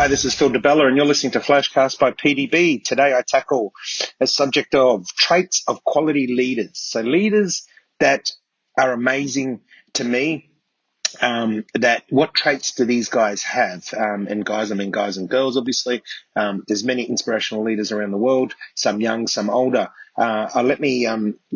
Hi, this is Phil DeBella, and you're listening to Flashcast by PDB. Today I tackle a subject of traits of quality leaders. So leaders that are amazing to me, that what traits do these guys have? And guys, I mean guys and girls, obviously. There's many inspirational leaders around the world, some young, some older. Let me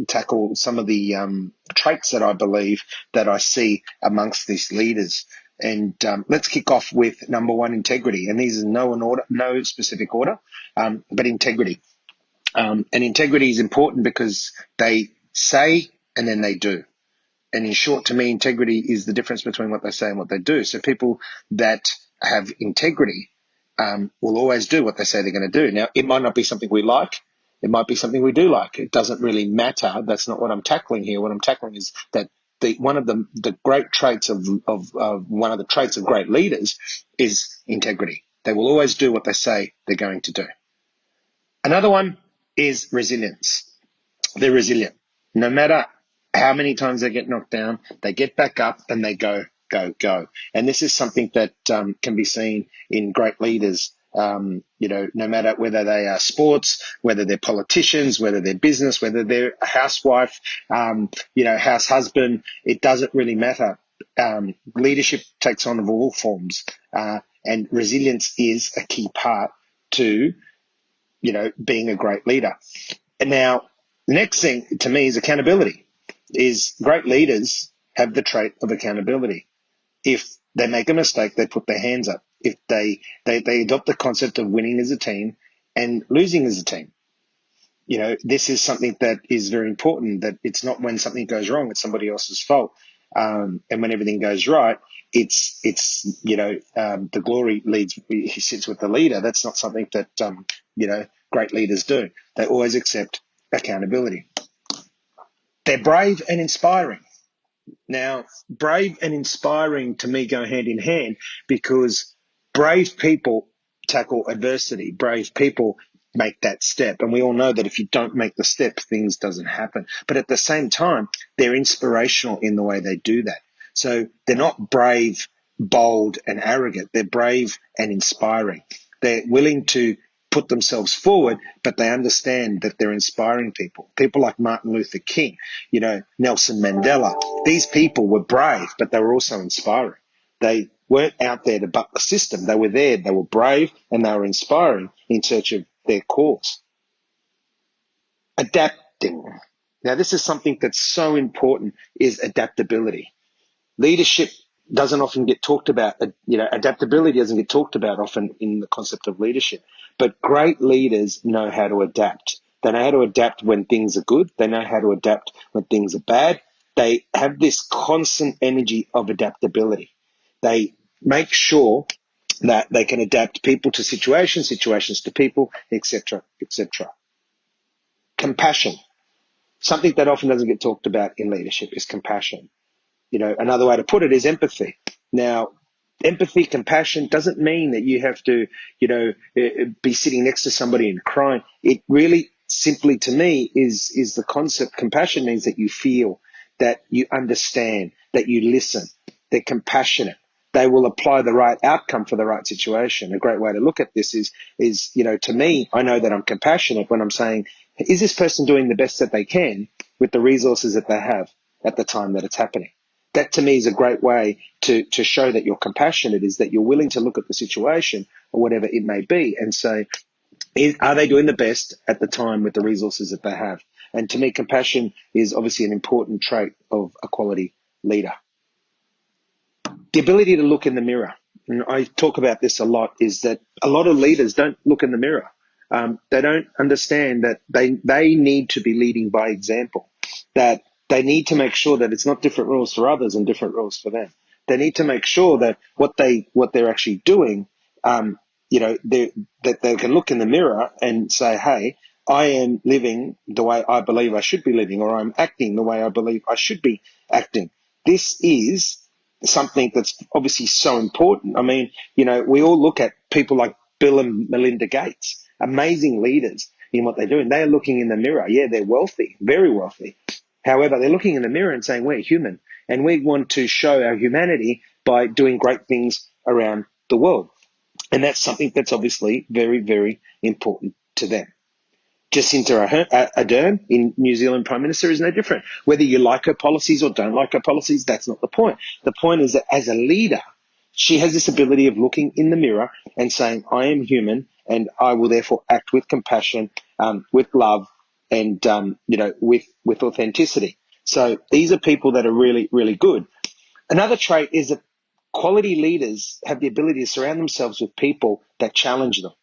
tackle some of the traits that I believe that I see amongst these leaders. And let's kick off with number one, integrity. And these are no specific order, but integrity. And integrity is important because they say and then they do. And in short, to me, integrity is the difference between what they say and what they do. So people that have integrity will always do what they say they're going to do. Now, it might not be something we like. It might be something we do like. It doesn't really matter. That's not what I'm tackling here. What I'm tackling is that one of the great traits of one of the traits of great leaders is integrity. They will always do what they say they're going to do. Another one is resilience. They're resilient. No matter how many times they get knocked down, they get back up and they go. And this is something that can be seen in great leaders. No matter whether they are sports, whether they're politicians, whether they're business, whether they're a housewife, house husband, it doesn't really matter. Leadership takes on of all forms, and resilience is a key part to, being a great leader. And now, the next thing to me is accountability. Is great leaders have the trait of accountability. If they make a mistake, they put their hands up. If they adopt the concept of winning as a team and losing as a team. This is something that is very important, that it's not when something goes wrong, it's somebody else's fault. And when everything goes right, it's the glory sits with the leader. That's not something that, great leaders do. They always accept accountability. They're brave and inspiring. Now, brave and inspiring to me go hand in hand because brave people tackle adversity. Brave people make that step. And we all know that if you don't make the step, things doesn't happen. But at the same time, they're inspirational in the way they do that. So they're not brave, bold, and arrogant. They're brave and inspiring. They're willing to put themselves forward, but they understand that they're inspiring people. People like Martin Luther King, Nelson Mandela. These people were brave, but they were also inspiring. They weren't out there to buck the system. They were there, they were brave, and they were inspiring in search of their cause. Adapting. Now, this is something that's so important, is adaptability. Leadership doesn't often get talked about. Adaptability doesn't get talked about often in the concept of leadership. But great leaders know how to adapt. They know how to adapt when things are good. They know how to adapt when things are bad. They have this constant energy of adaptability. They make sure that they can adapt people to situations, situations to people, etc., etc. Compassion. Something that often doesn't get talked about in leadership is compassion. Another way to put it is empathy. Now, empathy, compassion doesn't mean that you have to, be sitting next to somebody and crying. It really simply, to me, is the concept. Compassion means that you feel, that you understand, that you listen. They're compassionate. They will apply the right outcome for the right situation. A great way to look at this is, to me, I know that I'm compassionate when I'm saying, is this person doing the best that they can with the resources that they have at the time that it's happening? That to me is a great way to show that you're compassionate, is that you're willing to look at the situation or whatever it may be and say, are they doing the best at the time with the resources that they have? And to me, compassion is obviously an important trait of a quality leader. The ability to look in the mirror. And I talk about this a lot, is that a lot of leaders don't look in the mirror. They don't understand that they need to be leading by example, that they need to make sure that it's not different rules for others and different rules for them. They need to make sure that what they're actually doing, that they can look in the mirror and say, hey, I am living the way I believe I should be living, or I'm acting the way I believe I should be acting. This is something that's obviously so important. I mean, we all look at people like Bill and Melinda Gates, amazing leaders in what they're doing. They're looking in the mirror. Yeah, they're wealthy, very wealthy. However, they're looking in the mirror and saying, we're human, and we want to show our humanity by doing great things around the world. And that's something that's obviously very, very important to them. Jacinda Ardern in New Zealand Prime Minister is no different. Whether you like her policies or don't like her policies, that's not the point. The point is that as a leader, she has this ability of looking in the mirror and saying, I am human and I will therefore act with compassion, with love and, with authenticity. So these are people that are really, really good. Another trait is that quality leaders have the ability to surround themselves with people that challenge them.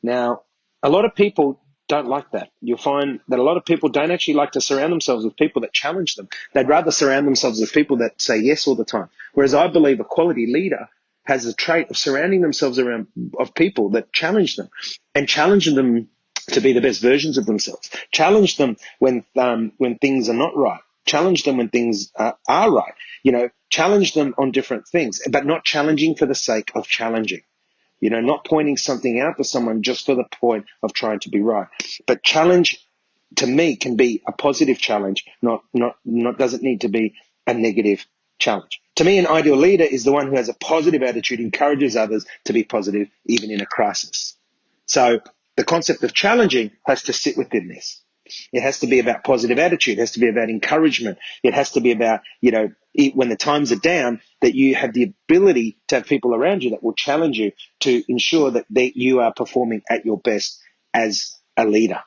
Now, a lot of people don't like that. You'll find that a lot of people don't actually like to surround themselves with people that challenge them. They'd rather surround themselves with people that say yes all the time. Whereas I believe a quality leader has a trait of surrounding themselves around of people that challenge them and challenge them to be the best versions of themselves. Challenge them when things are not right. Challenge them when things are right. Challenge them on different things, but not challenging for the sake of challenging. Not pointing something out to someone just for the point of trying to be right. But challenge to me can be a positive challenge, not doesn't need to be a negative challenge. To me, an ideal leader is the one who has a positive attitude, encourages others to be positive, even in a crisis. So the concept of challenging has to sit within this. It has to be about positive attitude. It has to be about encouragement. It has to be about, when the times are down, that you have the ability to have people around you that will challenge you to ensure that you are performing at your best as a leader.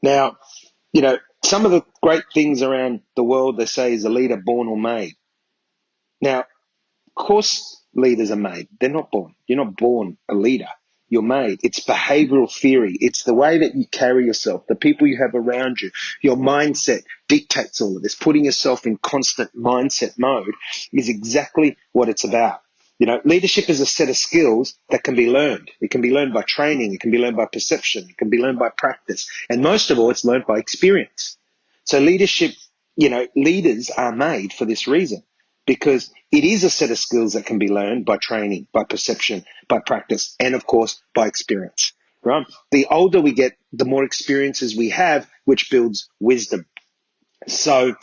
Now, some of the great things around the world, they say, is a leader born or made. Now, of course, leaders are made. They're not born. You're not born a leader. You're made. It's behavioral theory. It's the way that you carry yourself, the people you have around you. Your mindset dictates all of this. Putting yourself in constant mindset mode is exactly what it's about. Leadership is a set of skills that can be learned. It can be learned by training. It can be learned by perception. It can be learned by practice. And most of all, it's learned by experience. So leadership, leaders are made for this reason, because it is a set of skills that can be learned by training, by perception, by practice, and of course, by experience, right? The older we get, the more experiences we have, which builds wisdom. So,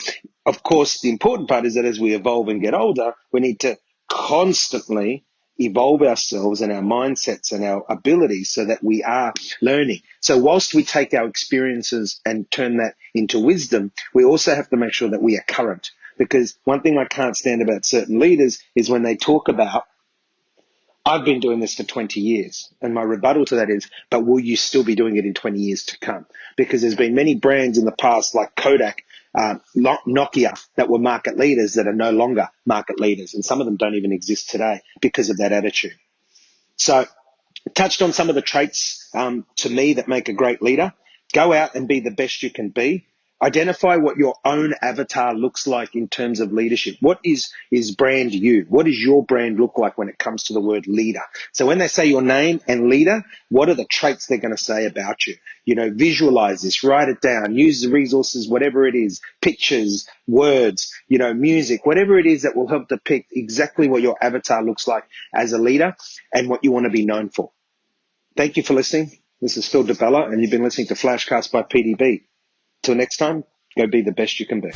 of course, the important part is that as we evolve and get older, we need to constantly evolve ourselves and our mindsets and our abilities so that we are learning. So whilst we take our experiences and turn that into wisdom, we also have to make sure that we are current. Because one thing I can't stand about certain leaders is when they talk about, I've been doing this for 20 years. And my rebuttal to that is, but will you still be doing it in 20 years to come? Because there's been many brands in the past like Kodak, Nokia, that were market leaders that are no longer market leaders. And some of them don't even exist today because of that attitude. So touched on some of the traits to me that make a great leader. Go out and be the best you can be. Identify what your own avatar looks like in terms of leadership. What is brand you? What does your brand look like when it comes to the word leader? So when they say your name and leader, what are the traits they're going to say about you? Visualize this, write it down, use the resources, whatever it is, pictures, words, music, whatever it is that will help depict exactly what your avatar looks like as a leader and what you want to be known for. Thank you for listening. This is Phil DeBella, and you've been listening to Flashcast by PDB. Till next time, go be the best you can be.